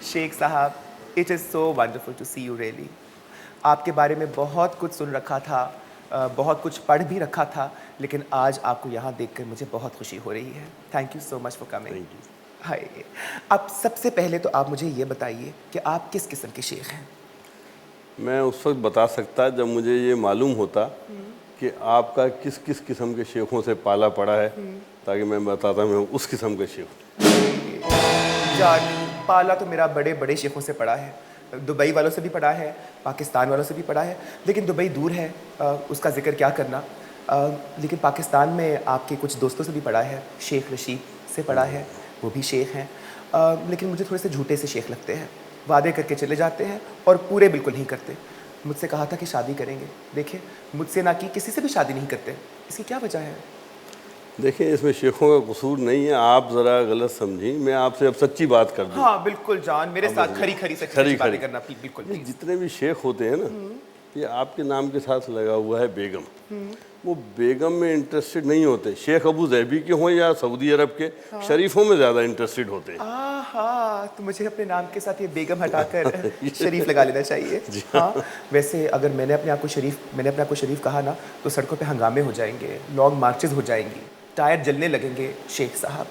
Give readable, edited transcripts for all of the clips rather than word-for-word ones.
शेख साहब, it is so wonderful to see you really. आपके बारे में बहुत कुछ सुन रखा था, बहुत कुछ पढ़ भी रखा था, लेकिन आज आपको यहाँ देखकर मुझे बहुत खुशी हो रही है। Thank you so much for coming. Thank you. Hi. अब सबसे पहले तो आप मुझे ये बताइए कि आप किस किस्म के शेख हैं? मैं उस वक्त बता सकता जब मुझे ये मालूम होता कि आपका किस किस किस्म के शेखों से पाला पड़ा है, ताकि मैं बताता मैं उस किस्म के शेख हूँ। जानी पाला तो मेरा बड़े बड़े शेखों से पड़ा है, दुबई वालों से भी पड़ा है, पाकिस्तान वालों से भी पड़ा है, लेकिन दुबई दूर है, उसका जिक्र क्या करना। लेकिन पाकिस्तान में आपके कुछ दोस्तों से भी पड़ा है, शेख रशीद से पड़ा है, वो भी शेख हैं। लेकिन मुझे थोड़े से झूठे से शेख लगते हैं, वादे करके चले जाते हैं और पूरे बिल्कुल नहीं करते। मुझसे कहा था कि शादी करेंगे, देखिए मुझसे ना की किसी से भी शादी नहीं करते, इसकी क्या वजह है? देखिए, इसमें शेखों का कसूर नहीं है, आप ज़रा गलत समझी। मैं आपसे अब सच्ची बात कर दूँ। हाँ बिल्कुल जान, मेरे साथ खरी खरी सच्ची बातें करना बिल्कुल नहीं, प्लीज। जितने भी शेख होते हैं ना, ये आपके नाम के साथ लगा हुआ है बेगम। वो बेगम में इंटरेस्टेड नहीं होते। शेख अबू ज़ैबी के हों या सऊदी अरब के, शरीफों में ज़्यादा इंटरेस्टेड होते हैं। हाँ, तो मुझे अपने नाम के साथ ये बेगम हटाकर शरीफ लगा लेना चाहिए। हाँ, वैसे अगर मैंने अपने आप को शरीफ कहा ना, तो सड़कों पे हंगामे हो जाएंगे, लॉन्ग मार्चेस हो जाएंगी, टायर जलने लगेंगे। शेख साहब,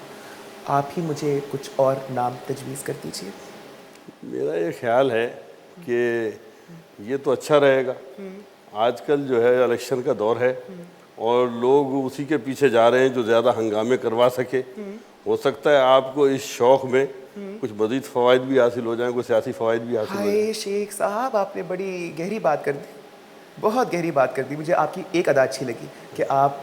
आप ही मुझे कुछ और नाम तजवीज़ कर दीजिए। मेरा ये ख्याल है कि ये तो अच्छा रहेगा। आजकल जो है इलेक्शन का दौर है और लोग उसी के पीछे जा रहे हैं जो ज़्यादा हंगामे करवा सके। हो सकता है आपको इस शौक़ में कुछ मज़ीद फ़वाइद भी हासिल हो जाएं, कुछ सियासी फ़वाइद भी हासिल हो जाएं। हाय शेख साहब, आपने बड़ी गहरी बात कर दी, बहुत गहरी बात कर दी। मुझे आपकी एक अदा अच्छी लगी कि आप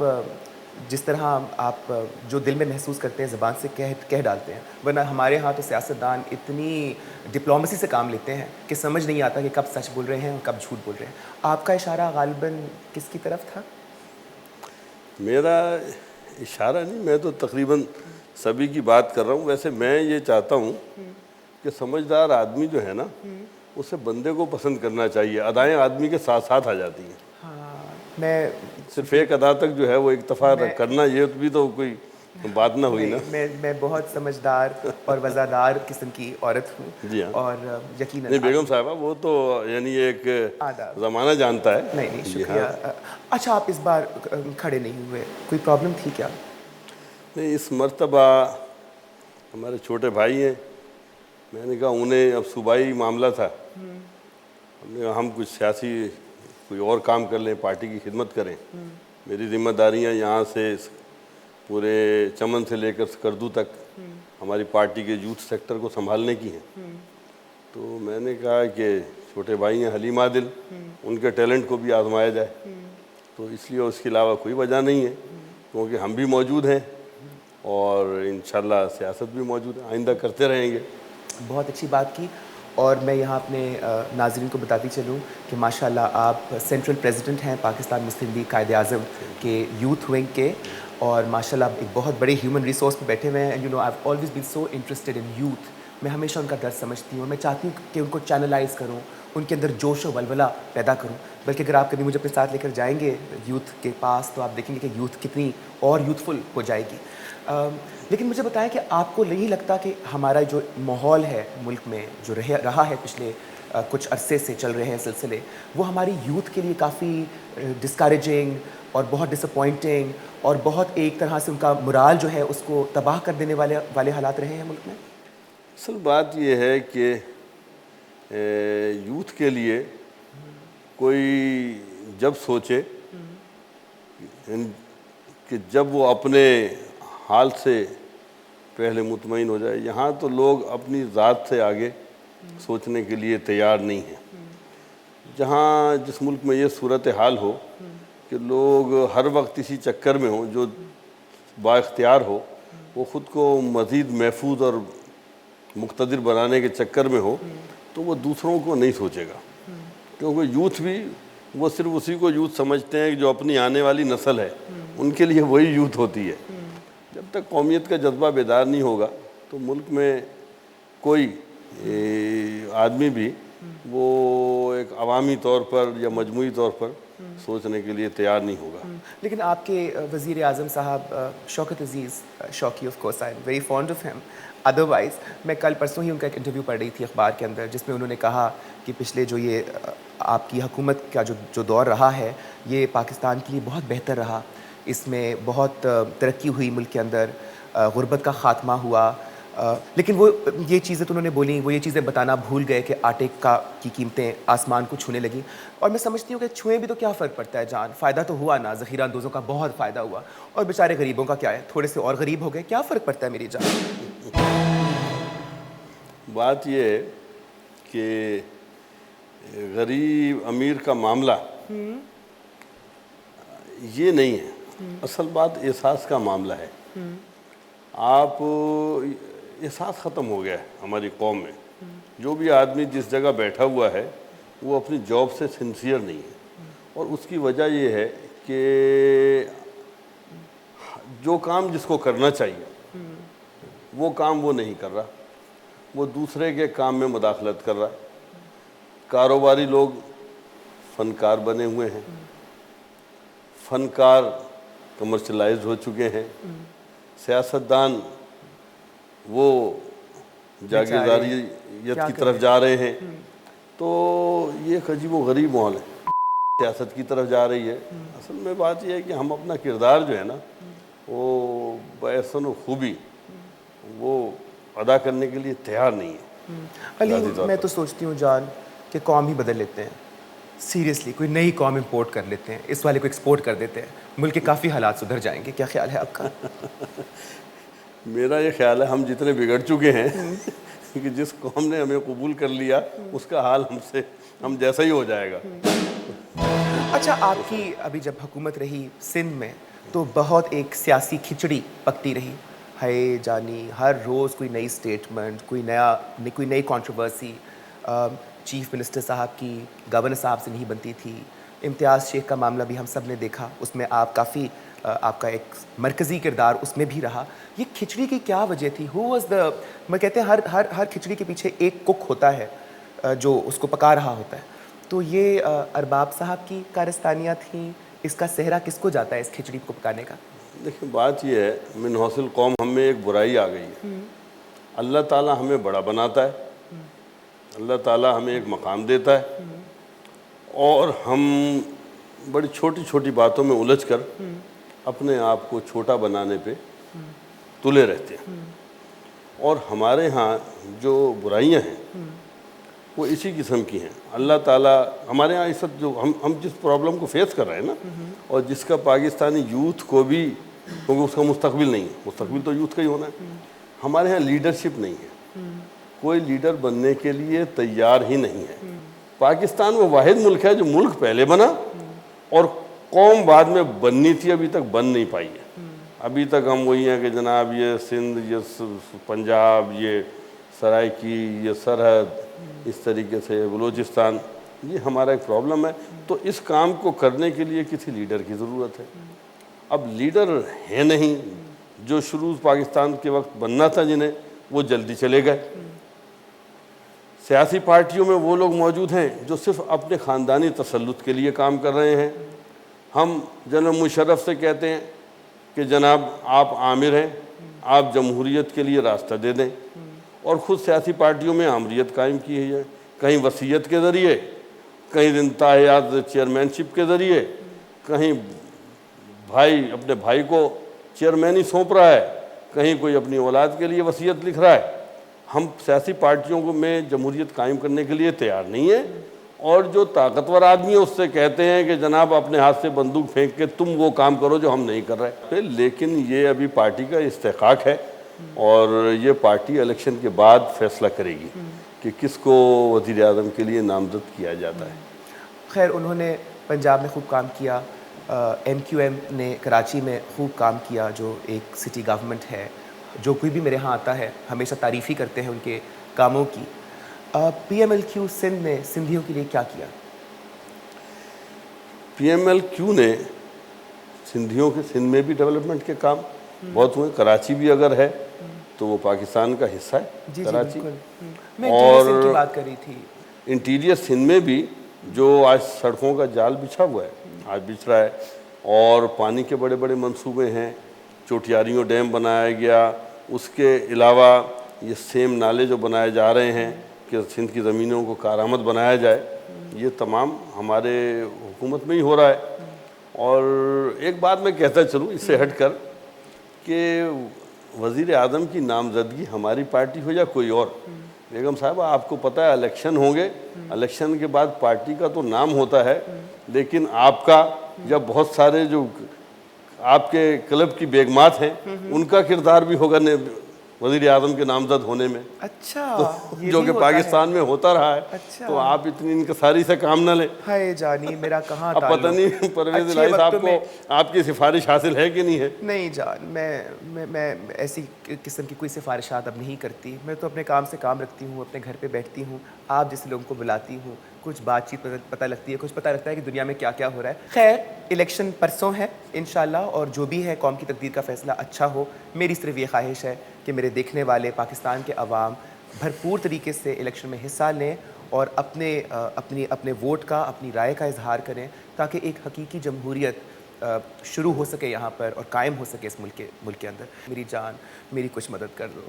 जिस तरह आप जो दिल में महसूस करते हैं ज़बान से कह डालते हैं। वरना हमारे यहाँ तो सियासतदान इतनी डिप्लोमेसी से काम लेते हैं कि समझ नहीं आता कि कब सच बोल रहे हैं और कब झूठ बोल रहे हैं। आपका इशारा गालिबन किसकी तरफ था? मेरा इशारा नहीं, मैं तो तकरीबन सभी की बात कर रहा हूँ। वैसे मैं ये चाहता हूँ कि समझदार आदमी जो है ना, उसे बंदे को पसंद करना चाहिए। अदाएँ आदमी के साथ साथ आ जाती हैं। हाँ, मैं सिर्फ एक अदा तक जो है वो इक्तफा करना, ये भी तो कोई बात ना हुई ना। मैं बहुत समझदार और वज़ादार किस्म की औरत हूँ। जी हाँ। और यकीनन नहीं बेगम साहिबा, वो तो यानी एक आदाब। ज़माना जानता है। नहीं जी शुक्रिया। हाँ। अच्छा, आप इस बार खड़े नहीं हुए, कोई प्रॉब्लम थी क्या? नहीं, इस मर्तबा हमारे छोटे भाई हैं, मैंने कहा उन्हें अब सूबाई मामला था, हमने कहा हम कुछ सियासी कोई और काम कर लें, पार्टी की खिदमत करें। मेरी जिम्मेदारियां यहाँ से पूरे चमन से लेकर स्कर्दू तक हमारी पार्टी के यूथ सेक्टर को संभालने की हैं। तो मैंने कहा कि छोटे भाई हैं हलीम आदिल, उनके टैलेंट को भी आजमाया जाए। तो इसलिए उसके अलावा कोई वजह नहीं है, क्योंकि हम भी मौजूद हैं और इंशाल्लाह सियासत भी मौजूद है, आइंदा करते रहेंगे। बहुत अच्छी बात की। और मैं यहाँ अपने नाज़रीन को बताती चलूँ कि माशाल्लाह आप सेंट्रल प्रेसिडेंट हैं पाकिस्तान मुस्लिम लीग कायदे आज़म के यूथ विंग के, और माशाल्लाह आप एक बहुत बड़े ह्यूमन रिसोर्स पे बैठे हुए हैं। And you know I have always been so interested in youth. मैं हमेशा उनका दर्द समझती हूँ, मैं चाहती हूँ कि उनको चैनलाइज़ करूँ, उनके अंदर जोश और वलवला पैदा करूँ। बल्कि अगर आप कभी मुझे अपने साथ लेकर जाएंगे यूथ के पास, तो आप देखेंगे कि यूथ कितनी और यूथफुल हो जाएगी। लेकिन मुझे बताएं कि आपको नहीं लगता कि हमारा जो माहौल है मुल्क में, जो रहा है पिछले कुछ अरसे से चल रहे हैं सिलसिले, वो हमारी यूथ के लिए काफ़ी डिस्करेजिंग और बहुत डिसअपॉइंटिंग और बहुत एक तरह से उनका मोराल जो है उसको तबाह कर देने वाले हालात रहे हैं मुल्क में? असल बात यह है कि यूथ के लिए कोई जब सोचे कि जब वो अपने हाल से पहले मुतमईन हो जाए, यहाँ तो लोग अपनी ज़ात से आगे सोचने के लिए तैयार नहीं हैं। जहाँ जिस मुल्क में ये सूरत हाल हो कि लोग हर वक्त इसी चक्कर में हों, जो बाइख्तियार हो वो ख़ुद को मज़ीद महफूज और मुक़तदिर बनाने के चक्कर में हो, तो वो दूसरों को नहीं सोचेगा। क्योंकि यूथ भी वो सिर्फ उसी को यूथ समझते हैं जो अपनी आने वाली नस्ल है, उनके लिए वही यूथ होती है। जब तक कौमियत का जज्बा बेदार नहीं होगा तो मुल्क में कोई आदमी भी वो एक अवामी तौर पर या मजमूई तौर पर सोचने के लिए तैयार नहीं होगा। लेकिन आपके वज़ीर आज़म साहब शौकत अज़ीज़ शौकी, of course I am very fond of him, otherwise मैं कल परसों ही उनका एक इंटरव्यू पढ़ रही थी अखबार के अंदर, जिसमें उन्होंने कहा कि पिछले जो ये आपकी हुकूमत का जो दौर रहा है, ये पाकिस्तान के लिए बहुत बेहतर रहा, इसमें बहुत तरक्की हुई मुल्क के अंदर, गुर्बत का ख़ात्मा हुआ। लेकिन वो ये चीज़ें तो उन्होंने बोली, वो ये चीज़ें बताना भूल गए कि आटे की कीमतें आसमान को छूने लगी। और मैं समझती हूँ कि छुएं भी तो क्या फ़र्क पड़ता है जान, फ़ायदा तो हुआ ना, ज़ख़ीरा अंदोज़ों का बहुत फ़ायदा हुआ, और बेचारे गरीबों का क्या है, थोड़े से और गरीब हो गए, क्या फ़र्क पड़ता है मेरी जान। बात ये है कि गरीब अमीर का मामला ये नहीं है, असल बात एहसास का मामला है। आप एहसास ख़त्म हो गया है हमारी कौम में। जो भी आदमी जिस जगह बैठा हुआ है वो अपनी जॉब से सिंसियर नहीं है, और उसकी वजह ये है कि जो काम जिसको करना चाहिए वो काम वो नहीं कर रहा, वो दूसरे के काम में मुदाखलत कर रहा है। कारोबारी लोग फ़नकार बने हुए हैं, फ़नकार कमर्शलाइज्ड हो चुके हैं, सियासतदान वो जागीरदारियत की तरफ जा रहे हैं। तो ये एक अजीब व गरीब माहौल है, सियासत की तरफ जा रही है। असल में बात यह है कि हम अपना किरदार जो है ना वो बहसन खूबी वो अदा करने के लिए तैयार नहीं है। अली, मैं तो सोचती हूँ जान कि कौम ही बदल लेते हैं, सीरियसली कोई नई कौम इंपोर्ट कर लेते हैं, इस वाले को एक्सपोर्ट कर देते हैं, मुल्क के काफ़ी हालात सुधर जाएंगे। क्या ख्याल है आपका? मेरा ये ख्याल है हम जितने बिगड़ चुके हैं कि जिस कौम ने हमें कबूल कर लिया उसका हाल हम जैसा ही हो जाएगा। अच्छा, आपकी अभी जब हुकूमत रही सिंध में तो बहुत एक सियासी खिचड़ी पकती रही, है जानी, हर रोज़ कोई नई स्टेटमेंट, कोई नई कंट्रोवर्सी। चीफ मिनिस्टर साहब की गवर्नर साहब से नहीं बनती थी। इम्तियाज़ शेख का मामला भी हम सब ने देखा, उसमें आप काफ़ी आपका एक मरकज़ी किरदार उसमें भी रहा। ये खिचड़ी की क्या वजह थी? हु वाज द, मैं कहते हैं हर खिचड़ी के पीछे एक कुक होता है जो उसको पका रहा होता है। तो ये अरबाब साहब की कारस्तानियाँ थी, इसका सेहरा किसको जाता है इस खिचड़ी को पकाने का? देखिए बात ये है, मिन हौसिल कौम हम में एक बुराई आ गई है। अल्लाह ताला हमें बड़ा बनाता है, अल्लाह ताला हमें एक मकाम देता है, और हम बड़ी छोटी छोटी बातों में उलझ कर अपने आप को छोटा बनाने पे तुले रहते हैं। और हमारे यहाँ जो बुराइयाँ हैं वो इसी किस्म की हैं। अल्लाह ताला हमारे यहाँ इस जो हम जिस प्रॉब्लम को फेस कर रहे हैं ना, और जिसका पाकिस्तानी यूथ को भी, क्योंकि उसका मुस्तकबिल नहीं है, मुस्तकबिल तो यूथ का ही होना है, हमारे यहाँ लीडरशिप नहीं है, कोई लीडर बनने के लिए तैयार ही नहीं है। पाकिस्तान वो वाहिद मुल्क है जो मुल्क पहले बना और कौम बाद में बननी थी, अभी तक बन नहीं पाई है। अभी तक हम वही हैं कि जनाब ये सिंध, ये पंजाब, ये सराइकी, ये सरहद, इस तरीके से बलूचिस्तान, ये हमारा एक प्रॉब्लम है। तो इस काम को करने के लिए किसी लीडर की ज़रूरत है। अब लीडर है नहीं, जो शुरू पाकिस्तान के वक्त बनना था जिन्हें, वो जल्दी चले गए। सियासी पार्टियों में वो लोग मौजूद हैं जो सिर्फ अपने ख़ानदानी तसल्लुत के लिए काम कर रहे हैं। हम जनरल मुशर्रफ से कहते हैं कि जनाब आप आमिर हैं, आप जमहूरियत के लिए रास्ता दे दें, और ख़ुद सियासी पार्टियों में आमरीत कायम की है, कहीं वसीयत के ज़रिए, कहीं इंतहायात चेयरमैनशिप के ज़रिए, कहीं भाई अपने भाई को चेयरमैन ही सौंप रहा है, कहीं कोई अपनी औलाद के लिए वसीयत लिख रहा है। हम सियासी पार्टियों को में जमहूरियत कायम करने के लिए तैयार नहीं है, और जो ताकतवर आदमी है उससे कहते हैं कि जनाब अपने हाथ से बंदूक फेंक के तुम वो काम करो जो हम नहीं कर रहे। लेकिन ये अभी पार्टी का इस्तेकाक है, और ये पार्टी इलेक्शन के बाद फैसला करेगी कि किसको वज़ीर आज़म के लिए नामज़द किया जाता है। खैर, उन्होंने पंजाब में खूब काम किया, MQM ने कराची में खूब काम किया, जो एक सिटी गवर्नमेंट है। जो कोई भी मेरे यहाँ आता है हमेशा तारीफ़ ही करते हैं उनके कामों की। PMLQ सिंध ने सिंधियों के लिए क्या किया? PMLQ ने सिंधियों के सिंध में भी डेवलपमेंट के काम बहुत हुए। कराची भी अगर है तो वो पाकिस्तान का हिस्सा है, जी कराची। मैं सिंध की बात कर रही थी। इंटीरियर सिंध में भी जो आज सड़कों का जाल बिछा हुआ है آج بچ رہا ہے. اور پانی کے بڑے بڑے منصوبے ہیں, چوٹیاریوں ڈیم بنایا گیا, اس کے علاوہ یہ سیم نالے جو بنائے جا رہے ہیں کہ سندھ کی زمینوں کو کارآمد بنایا جائے, یہ تمام ہمارے حکومت میں ہی ہو رہا ہے. اور ایک بات میں کہتا چلوں اس سے ہٹ کر کہ وزیر اعظم کی نامزدگی ہماری پارٹی ہو یا کوئی اور, بیگم صاحبہ آپ کو پتہ ہے الیکشن ہوں گے, الیکشن کے بعد پارٹی کا تو نام ہوتا ہے, لیکن آپ کا یا بہت سارے جو آپ کے کلب کی بیگمات ہیں ان کا کردار بھی ہوگا وزیر اعظم کے نامزد ہونے میں, اچھا جو کہ پاکستان میں ہوتا رہا ہے. اچھا. تو آپ اتنی انکساری سے کام نہ لیں. ہائے جانی میرا کہاں اب پتہ نہیں پرویز الہی صاحب کو آپ کی سفارش حاصل ہے کہ نہیں ہے. نہیں جان, میں ایسی قسم کی کوئی سفارشات اب نہیں کرتی. میں تو اپنے کام سے کام رکھتی ہوں, اپنے گھر پہ بیٹھتی ہوں, آپ جیسے لوگوں کو بلاتی ہوں, کچھ بات چیت پتہ لگتی ہے, کچھ پتہ لگتا ہے کہ دنیا میں کیا کیا ہو رہا ہے. خیر الیکشن پرسوں ہے انشاءاللہ, اور جو بھی ہے قوم کی تقدیر کا فیصلہ اچھا ہو. میری صرف یہ خواہش ہے کہ میرے دیکھنے والے پاکستان کے عوام بھرپور طریقے سے الیکشن میں حصہ لیں اور اپنے ووٹ کا, اپنی رائے کا اظہار کریں, تاکہ ایک حقیقی جمہوریت شروع ہو سکے یہاں پر اور قائم ہو سکے اس ملک کے اندر. میری جان میری کچھ مدد کر دو.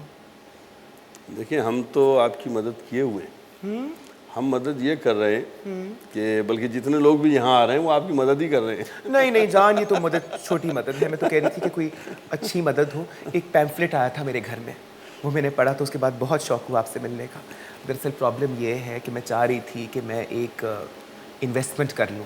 دیکھیں ہم تو آپ کی مدد کیے ہوئے ہیں, ہم مدد یہ کر رہے ہیں کہ بلکہ جتنے لوگ بھی یہاں آ رہے ہیں وہ آپ کی مدد ہی کر رہے ہیں. نہیں جان, یہ تو مدد چھوٹی مدد ہے. میں تو کہہ رہی تھی کہ کوئی اچھی مدد ہو. ایک پیمفلٹ آیا تھا میرے گھر میں, وہ میں نے پڑھا تو اس کے بعد بہت شوق ہوا آپ سے ملنے کا. دراصل پرابلم یہ ہے کہ میں چاہ رہی تھی کہ میں ایک انویسٹمنٹ کر لوں.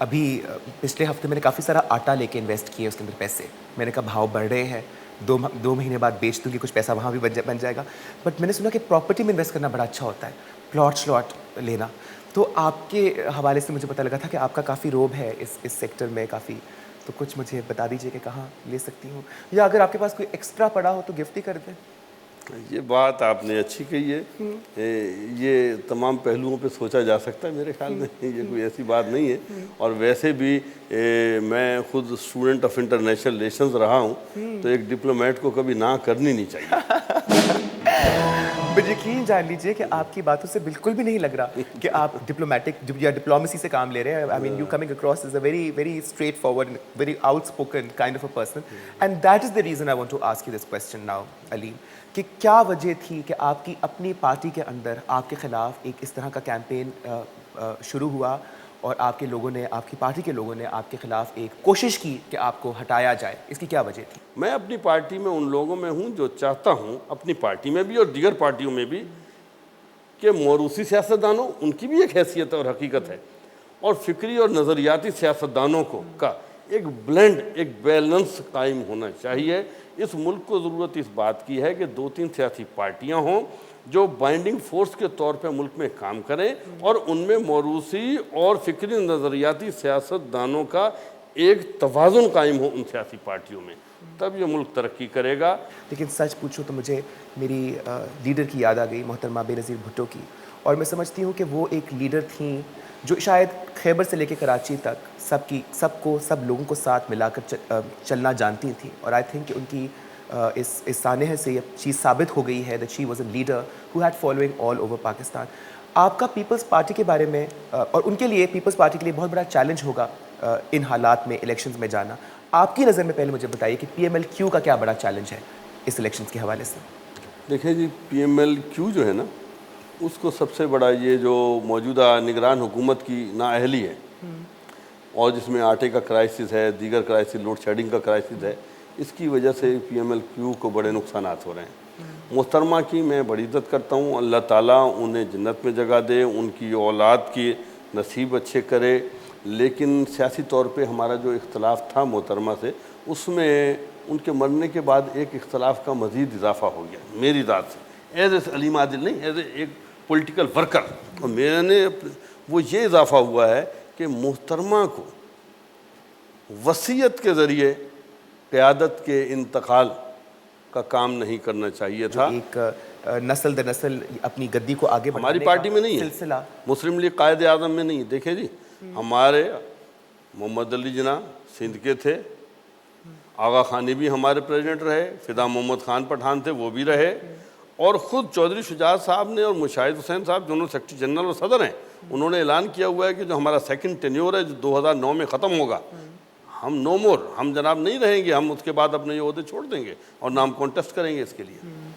ابھی پچھلے ہفتے میں نے کافی سارا آٹا لے کے انویسٹ کیے اس کے اندر پیسے. میں نے کہا بھاؤ بڑھ رہے ہیں, 2 مہینے بعد بیچ دوں گی, کچھ پیسہ وہاں بھی بن جائے گا. بٹ میں نے سنا کہ پراپرٹی میں انویسٹ کرنا بڑا اچھا ہوتا ہے, پلاٹ لینا. تو آپ کے حوالے سے مجھے پتہ لگا تھا کہ آپ کا کافی روب ہے اس سیکٹر میں کافی. تو کچھ مجھے بتا دیجئے کہ کہاں لے سکتی ہوں, یا اگر آپ کے پاس کوئی ایکسٹرا پڑا ہو تو گفٹ ہی کر دیں. یہ بات آپ نے اچھی کہی ہے. یہ تمام پہلوؤں پہ سوچا جا سکتا ہے میرے خیال میں, یہ کوئی ایسی بات نہیں ہے. اور ویسے بھی میں خود اسٹوڈنٹ آف انٹرنیشنل ریلیشنز رہا ہوں, تو ایک ڈپلومیٹ کو کبھی نہ کرنی نہیں چاہیے. یقین جان لیجیے کہ آپ کی باتوں سے بالکل بھی نہیں لگ رہا کہ آپ ڈپلومیٹک یا ڈپلومیسی سے کام لے رہے ہیں. I mean you coming across as a very straightforward, very outspoken kind of a person, and that is the reason I want to ask you this question now Aleem, کہ کیا وجہ تھی کہ آپ کی اپنی پارٹی کے اندر آپ کے خلاف ایک اس طرح کا کیمپین شروع ہوا, اور آپ کے لوگوں نے, آپ کی پارٹی کے لوگوں نے آپ کے خلاف ایک کوشش کی کہ آپ کو ہٹایا جائے. اس کی کیا وجہ تھی؟ میں اپنی پارٹی میں ان لوگوں میں ہوں جو چاہتا ہوں, اپنی پارٹی میں بھی اور دیگر پارٹیوں میں بھی, کہ موروثی سیاستدانوں ان کی بھی ایک حیثیت اور حقیقت ہے, اور فکری اور نظریاتی سیاستدانوں کا ایک بلینڈ, ایک بیلنس قائم ہونا چاہیے. اس ملک کو ضرورت اس بات کی ہے کہ 2-3 سیاسی پارٹیاں ہوں جو بائنڈنگ فورس کے طور پہ ملک میں کام کریں, اور ان میں موروثی اور فکری نظریاتی سیاستدانوں کا ایک توازن قائم ہو ان سیاسی پارٹیوں میں, تب یہ ملک ترقی کرے گا. لیکن سچ پوچھو تو مجھے میری لیڈر کی یاد آ گئی, محترمہ بینظیر بھٹو کی, اور میں سمجھتی ہوں کہ وہ ایک لیڈر تھیں جو شاید خیبر سے لے کے کراچی تک سب لوگوں کو ساتھ ملا کر چلنا جانتی تھیں. اور آئی تھنک کہ ان کی اس سانحے سے یہ چیز ثابت ہو گئی ہے that she was a leader who had following all over Pakistan. آپ کا پیپلز پارٹی کے بارے میں, اور ان کے لیے پیپلز پارٹی کے لیے بہت بڑا چیلنج ہوگا ان حالات میں الیکشنز میں جانا. آپ کی نظر میں پہلے مجھے بتائیے کہ پی ایم ایل کیو کا کیا بڑا چیلنج ہے اس الیکشنز کے حوالے سے؟ دیکھیں جی, پی ایم ایل کیو جو ہے نا, اس کو سب سے بڑا یہ جو موجودہ نگران حکومت کی نااہلی ہے, اور جس میں آٹے کا کرائسس ہے, دیگر کرائسس, لوڈ شیڈنگ کا کرائسس ہے, اس کی وجہ سے پی ایم ایل کیو کو بڑے نقصانات ہو رہے ہیں. محترمہ کی میں بڑی عزت کرتا ہوں, اللہ تعالیٰ انہیں جنت میں جگہ دے, ان کی اولاد کی نصیب اچھے کرے. لیکن سیاسی طور پہ ہمارا جو اختلاف تھا محترمہ سے, اس میں ان کے مرنے کے بعد ایک اختلاف کا مزید اضافہ ہو گیا میری ذات سے, ایز اے علیم عادل نہیں, ایز اے ایک پولیٹیکل ورکر. اور میرے نے وہ یہ اضافہ ہوا ہے کہ محترمہ کو وصیت کے ذریعے قیادت کے انتقال کا کام نہیں کرنا چاہیے تھا. ایک نسل در نسل اپنی گدی کو آگے بڑھانے ہماری پارٹی میں نہیں ہے, سلسلہ مسلم لیگ قائد اعظم میں نہیں. دیکھیں جی, ہمارے محمد علی جناح سندھ کے تھے, آغا خانی بھی ہمارے پریزیڈنٹ رہے, فدا محمد خان پٹھان تھے وہ بھی رہے, اور خود چودھری شجاعت صاحب نے اور مشاہد حسین صاحب جو سیکرٹری جنرل اور صدر ہیں انہوں نے اعلان کیا ہوا ہے کہ جو ہمارا سیکنڈ ٹینیور ہے جو 2009 میں ختم ہوگا ہم نو مور، ہم جناب نہیں رہیں گے، ہم اس کے بعد اپنے یہ عہدے چھوڑ دیں گے اور نام کانٹیسٹ کریں گے اس کے لیے۔